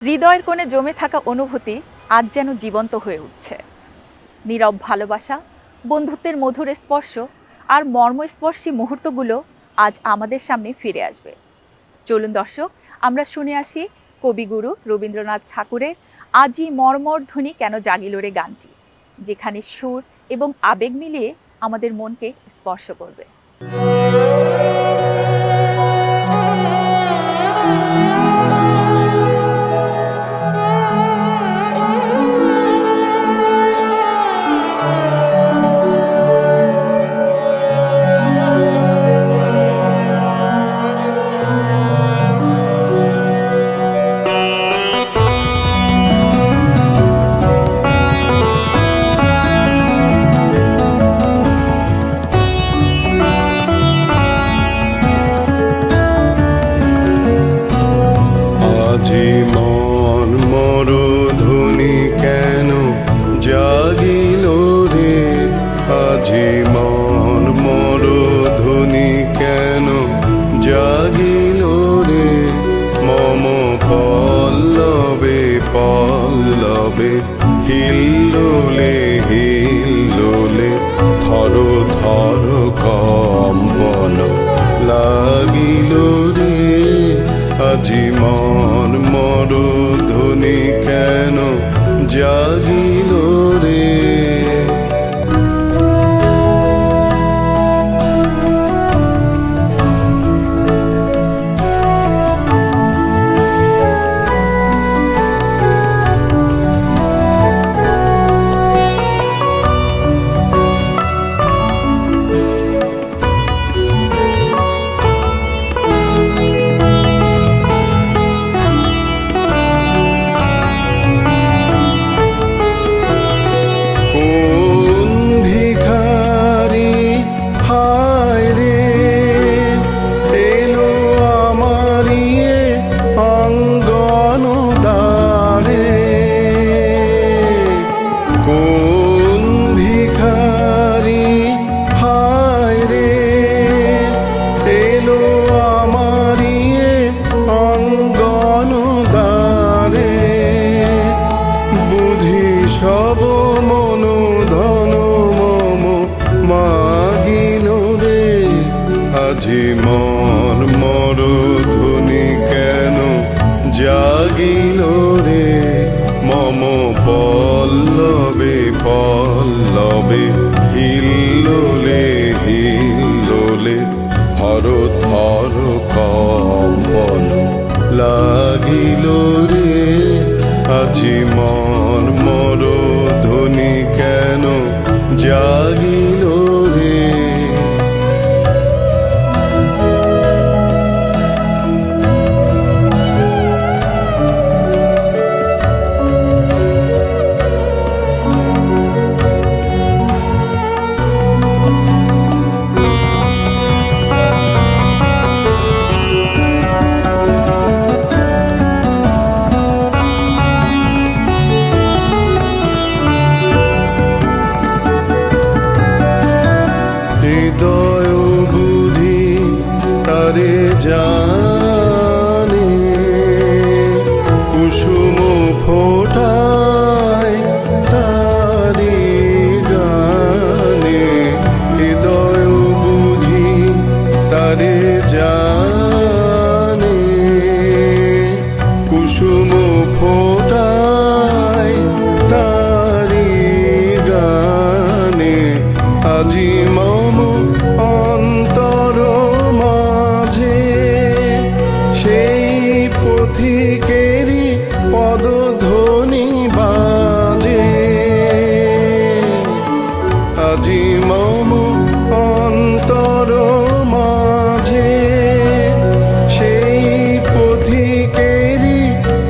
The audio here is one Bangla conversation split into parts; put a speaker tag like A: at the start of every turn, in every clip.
A: হৃদয়ের কোণে জমে থাকা অনুভূতি আজ যেন জীবন্ত হয়ে উঠছে। নীরব ভালোবাসা, বন্ধুত্বের মধুর স্পর্শ আর মর্মস্পর্শী মুহূর্তগুলো আজ আমাদের সামনে ফিরে আসবে। চলুন দর্শক, আমরা শুনে আসি কবিগুরু রবীন্দ্রনাথ ঠাকুরের আজি মর্মর ধ্বনি কেন জাগিল রে গানটি, যেখানে সুর এবং আবেগ মিলিয়ে আমাদের মনকে স্পর্শ করবে।
B: আজি মর্মর ধ্বনি কেন জাগিল রে, আজি মর্মর ধ্বনি কেন জাগিল রে, মম পল্লবে পল্লবে হিল্লোলে হিল্লোলে থর থর কম্পন লাগিল রে, আজি মর্মর ধ্বনি কেন জাগিল রে। সব মন ধন মম মাগিল রে, আজি মর্মর ধ্বনি কেন জাগিল রে, মম পল্লবে পল্লবে হিল্লোলে হিল্লোলে থর থর কম্পন লাগিল রে, আজি মর্মর ধ্বনি কেন জাগিল রে। হৃদয় বুঝি তারে জানে, কুসুম ফোটায় তারি গানে, হৃদয় বুঝি তারে জানে, কুসুম ফোটায় তারি গানে, আজি মম অন্তর মাঝে সেই পথিকেরই পদধ্বনি বাজে, আজি মম অন্তর মাঝে সেই পথিকেরই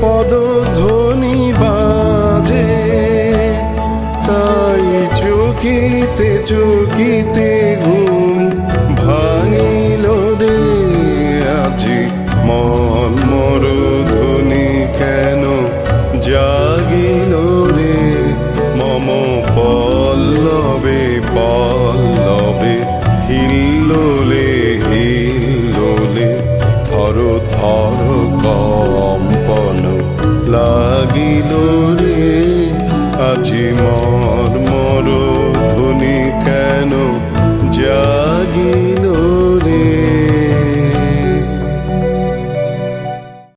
B: পদধ্বনি বাজে, তাই চকিতে চকিতে ঘুম ভাঙিল রে, আজি মর্মর ধ্বনি কেন জাগিল রে, মম পল্লবে পল্লবে হিল্লোলে হিল্লোলে থর থর কম্পন লা জাগিল রে আজি মর্মর ধ্বনি কেন জাগিল